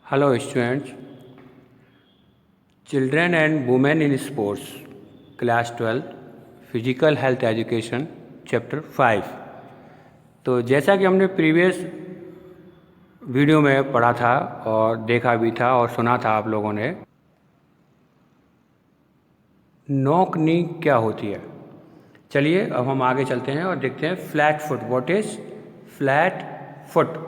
Hello students, children and women in sports, class 12, physical health education, chapter 5। तो जैसा कि हमने प्रीवियस वीडियो में पढ़ा था और देखा भी था और सुना था आप लोगों ने, नॉक नी क्या होती है। चलिए अब हम आगे चलते हैं और देखते हैं flat foot. What is flat foot?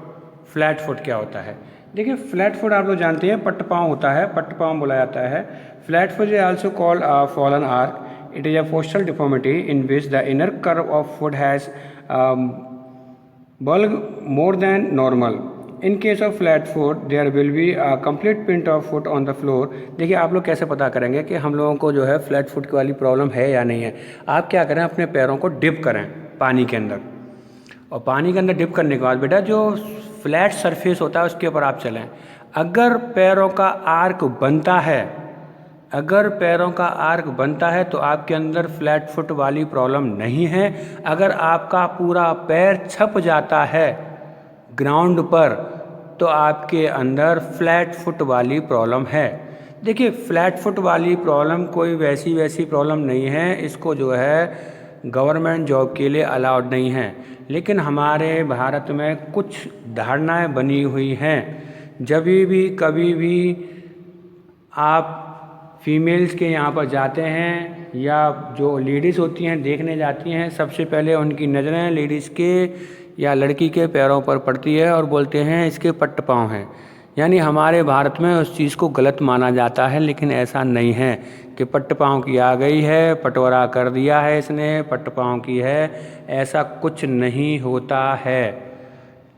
Flat foot क्या होता है? देखिए, फ्लैट फुट आप लोग जानते हैं पट्ट पाँव होता है, पट्ट पाँव बोला जाता है। Flat foot is also called fallen arc. It is a postal deformity in which the inner curve of foot has bulk more than normal. In case of flat foot there will be a complete print of foot on the floor. देखिए, आप लोग कैसे पता करेंगे कि हम लोगों को जो है फ्लैट फुट वाली प्रॉब्लम है या नहीं है? आप क्या करें, अपने पैरों को डिप करें पानी के अंदर, और पानी के अंदर डिप करने के बाद बेटा जो फ्लैट सरफेस होता है उसके ऊपर आप चलें। अगर पैरों का आर्क बनता है, अगर पैरों का आर्क बनता है तो आपके अंदर फ्लैट फुट वाली प्रॉब्लम नहीं है। अगर आपका पूरा पैर छप जाता है ग्राउंड पर तो आपके अंदर फ्लैट फुट वाली प्रॉब्लम है। देखिए, फ्लैट फुट वाली प्रॉब्लम कोई वैसी प्रॉब्लम नहीं है, इसको जो है गवर्नमेंट जॉब के लिए अलाउड नहीं है। लेकिन हमारे भारत में कुछ धारणाएं बनी हुई हैं। जब भी कभी भी आप फीमेल्स के यहाँ पर जाते हैं या जो लेडीज़ होती हैं देखने जाती हैं, सबसे पहले उनकी नज़रें लेडीज़ के या लड़की के पैरों पर पड़ती है और बोलते हैं इसके पट्ट पाँव हैं। यानी हमारे भारत में उस चीज़ को गलत माना जाता है, लेकिन ऐसा नहीं है कि पट्ट पाँव की आ गई है, पटवारा कर दिया है इसने, पट्ट पाँव की है, ऐसा कुछ नहीं होता है।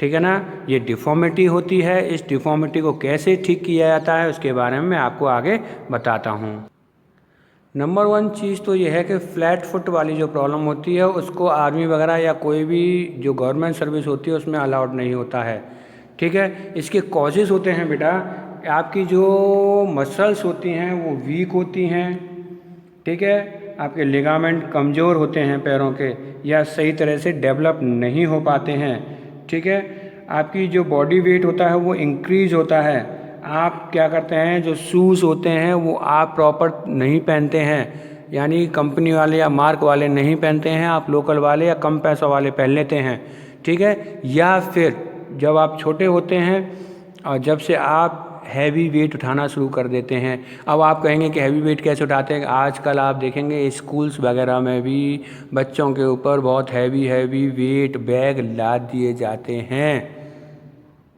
ठीक है ना? ये डिफ़ॉर्मिटी होती है। इस डिफ़ॉर्मिटी को कैसे ठीक किया जाता है उसके बारे में मैं आपको आगे बताता हूँ। नंबर 1 चीज़ तो ये है कि फ्लैट फुट वाली जो प्रॉब्लम होती है उसको आर्मी वगैरह या कोई भी जो गवर्नमेंट सर्विस होती है उसमें अलाउड नहीं होता है। ठीक है? इसके कॉजेज़ होते हैं बेटा, आपकी जो मसल्स होती हैं वो वीक होती हैं। ठीक है? आपके लिगामेंट कमज़ोर होते हैं पैरों के, या सही तरह से डेवलप नहीं हो पाते हैं। ठीक है? आपकी जो बॉडी वेट होता है वो इंक्रीज़ होता है। आप क्या करते हैं, जो शूज़ होते हैं वो आप प्रॉपर नहीं पहनते हैं, यानी कंपनी वाले या मार्क वाले नहीं पहनते हैं, आप लोकल वाले या कम पैसों वाले पहन लेते हैं। ठीक है? या फिर जब आप छोटे होते हैं और जब से आप हैवी वेट उठाना शुरू कर देते हैं। अब आप कहेंगे कि हैवी वेट कैसे उठाते हैं? आजकल आप देखेंगे स्कूल्स वगैरह में भी बच्चों के ऊपर बहुत हैवी वेट बैग लाद दिए जाते हैं।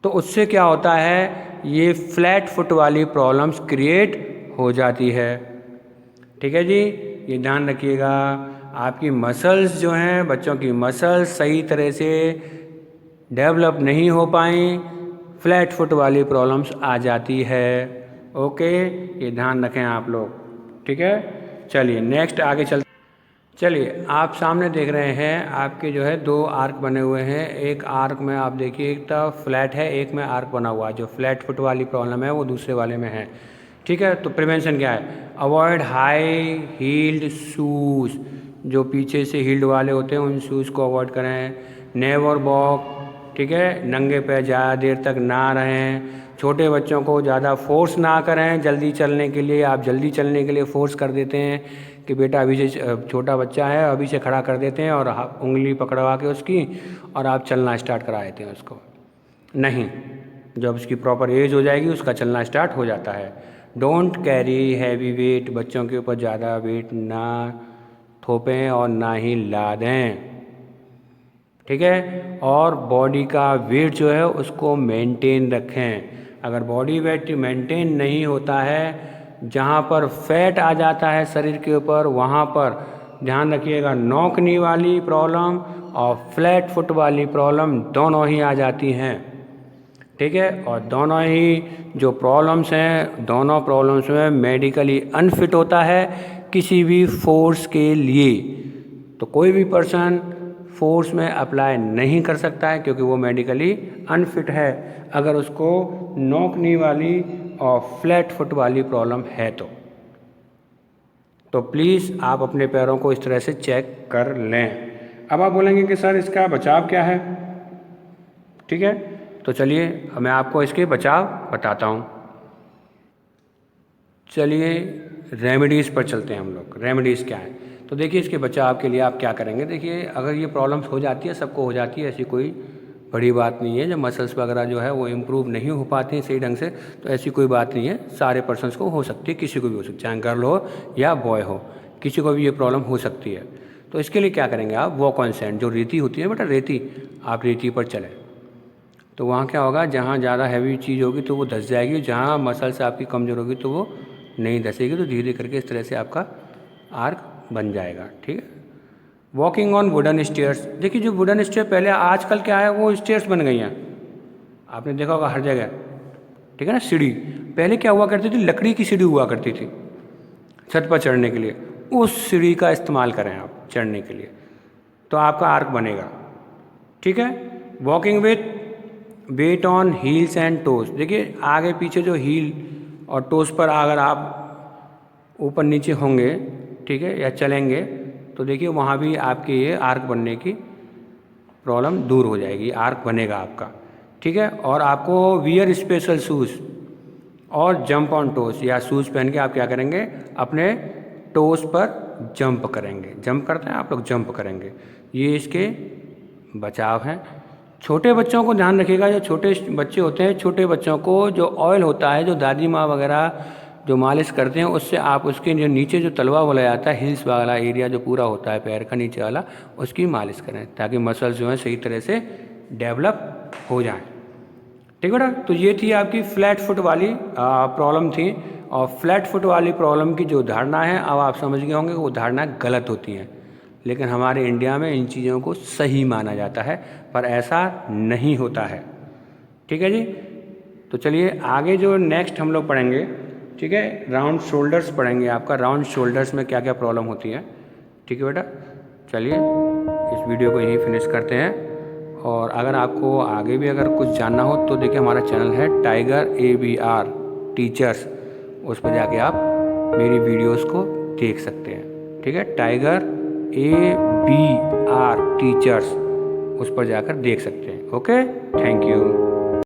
तो उससे क्या होता है, ये फ्लैट फुट वाली प्रॉब्लम्स क्रिएट हो जाती है। ठीक है जी, ये ध्यान रखिएगा। आपकी मसल्स जो हैं, बच्चों की मसल्स सही तरह से डेवलप नहीं हो पाई, फ्लैट फुट वाली प्रॉब्लम्स आ जाती है। ओके, ये ध्यान रखें आप लोग। ठीक है? चलिए नेक्स्ट आगे चलते। चलिए, आप सामने देख रहे हैं आपके जो है 2 आर्क बने हुए हैं। एक आर्क में आप देखिए एक तरफ फ्लैट है, एक में आर्क बना हुआ है। जो फ्लैट फुट वाली प्रॉब्लम है वो दूसरे वाले में है। ठीक है? तो प्रिवेंशन क्या है? Avoid high heeled shoes. जो पीछे से हील्ड वाले होते हैं उन शूज़ को अवॉइड करें। Never walk. ठीक है? नंगे पैर ज़्यादा देर तक ना रहें। छोटे बच्चों को ज़्यादा फोर्स ना करें जल्दी चलने के लिए। आप जल्दी चलने के लिए फोर्स कर देते हैं कि बेटा अभी से छोटा बच्चा है, अभी से खड़ा कर देते हैं और उंगली पकड़वा के उसकी, और आप चलना स्टार्ट करा देते हैं उसको। नहीं, जब उसकी प्रॉपर एज हो जाएगी उसका चलना स्टार्ट हो जाता है। Don't carry heavy weight. बच्चों के ऊपर ज़्यादा वेट ना थोपें और ना ही लादें। ठीक है? और बॉडी का वेट जो है उसको मेंटेन रखें। अगर बॉडी वेट मेंटेन नहीं होता है, जहाँ पर फैट आ जाता है शरीर के ऊपर, वहाँ पर ध्यान रखिएगा नॉक नी वाली प्रॉब्लम और फ्लैट फुट वाली प्रॉब्लम दोनों ही आ जाती हैं। ठीक है? और दोनों ही जो प्रॉब्लम्स हैं, दोनों प्रॉब्लम्स में मेडिकली अनफिट होता है किसी भी फोर्स के लिए। तो कोई भी पर्सन फोर्स में अप्लाई नहीं कर सकता है क्योंकि वो मेडिकली अनफिट है, अगर उसको नॉक नी वाली और फ्लैट फुट वाली प्रॉब्लम है तो प्लीज़ आप अपने पैरों को इस तरह से चेक कर लें। अब आप बोलेंगे कि सर इसका बचाव क्या है? ठीक है? तो चलिए मैं आपको इसके बचाव बताता हूँ। चलिए रेमेडीज़ पर चलते हैं हम लोग। रेमेडीज़ क्या है? तो देखिए इसके बचाव के लिए आप क्या करेंगे। देखिए अगर ये प्रॉब्लम्स हो जाती है, सबको हो जाती है, ऐसी कोई बड़ी बात नहीं है। जब मसल्स वगैरह जो है वो इम्प्रूव नहीं हो पाती हैं सही ढंग से, तो ऐसी कोई बात नहीं है। सारे पर्सन्स को हो सकती है, किसी को भी हो सकती है, चाहे गर्ल हो या बॉय हो, किसी को भी ये प्रॉब्लम हो सकती है। तो इसके लिए क्या करेंगे आप, वॉक ऑन सैंड, जो रेती होती है बेटा, रेती, आप रेती पर चलें। तो वहाँ क्या होगा, जहाँ ज़्यादा हैवी चीज़ होगी तो वो धंस जाएगी, जहाँ मसल्स आपकी कमज़ोर होगी तो वो नहीं धंसेगी। तो धीरे धीरे करके इस तरह से आपका आर्क बन जाएगा। ठीक है। Walking on wooden stairs. देखिए जो वुडन स्टेयर पहले, आजकल क्या है वो स्टेयर्स बन गई हैं, आपने देखा होगा हर जगह। ठीक है ना। सीढ़ी पहले क्या हुआ करती थी, लकड़ी की सीढ़ी हुआ करती थी छत पर चढ़ने के लिए। उस सीढ़ी का इस्तेमाल करें आप चढ़ने के लिए, तो आपका आर्क बनेगा। ठीक है। Walking with weight on heels and toes. देखिए आगे पीछे जो हील और टोस पर अगर आप ऊपर नीचे होंगे, ठीक है, या चलेंगे, तो देखिए वहाँ भी आपके ये आर्क बनने की प्रॉब्लम दूर हो जाएगी, आर्क बनेगा आपका। ठीक है। और आपको वियर स्पेशल शूज़ और जंप ऑन टोस, या शूज़ पहन के आप क्या करेंगे, अपने टोस पर जंप करेंगे। जंप करते हैं आप लोग, जंप करेंगे। ये इसके बचाव हैं। छोटे बच्चों को ध्यान रखिएगा, जो छोटे बच्चे होते हैं, छोटे बच्चों को जो ऑयल होता है, जो दादी माँ वगैरह जो मालिश करते हैं, उससे आप उसके जो नीचे जो तलवा बोला जाता है, हिल्स वाला एरिया जो पूरा होता है पैर का नीचे वाला, उसकी मालिश करें, ताकि मसल्स जो हैं सही तरह से डेवलप हो जाएं। ठीक है बेटा। तो ये थी आपकी फ्लैट फुट वाली प्रॉब्लम थी। और फ्लैट फुट वाली प्रॉब्लम की जो धारणा है, अब आप समझ गए होंगे कि वो धारणा गलत होती हैं, लेकिन हमारे इंडिया में इन चीज़ों को सही माना जाता है, पर ऐसा नहीं होता है। ठीक है जी। तो चलिए आगे जो नेक्स्ट हम लोग पढ़ेंगे, ठीक है, राउंड शोल्डर्स पढ़ेंगे। आपका राउंड शोल्डर्स में क्या क्या प्रॉब्लम होती है। ठीक है बेटा। चलिए इस वीडियो को यहीं फिनिश करते हैं। और अगर आपको आगे भी अगर कुछ जानना हो तो देखिए हमारा चैनल है टाइगर ABR टीचर्स, उस पर जाके आप मेरी वीडियोस को देख सकते हैं। ठीक है। टाइगर ABR टीचर्स, उस पर जाकर देख सकते हैं। Okay, thank you.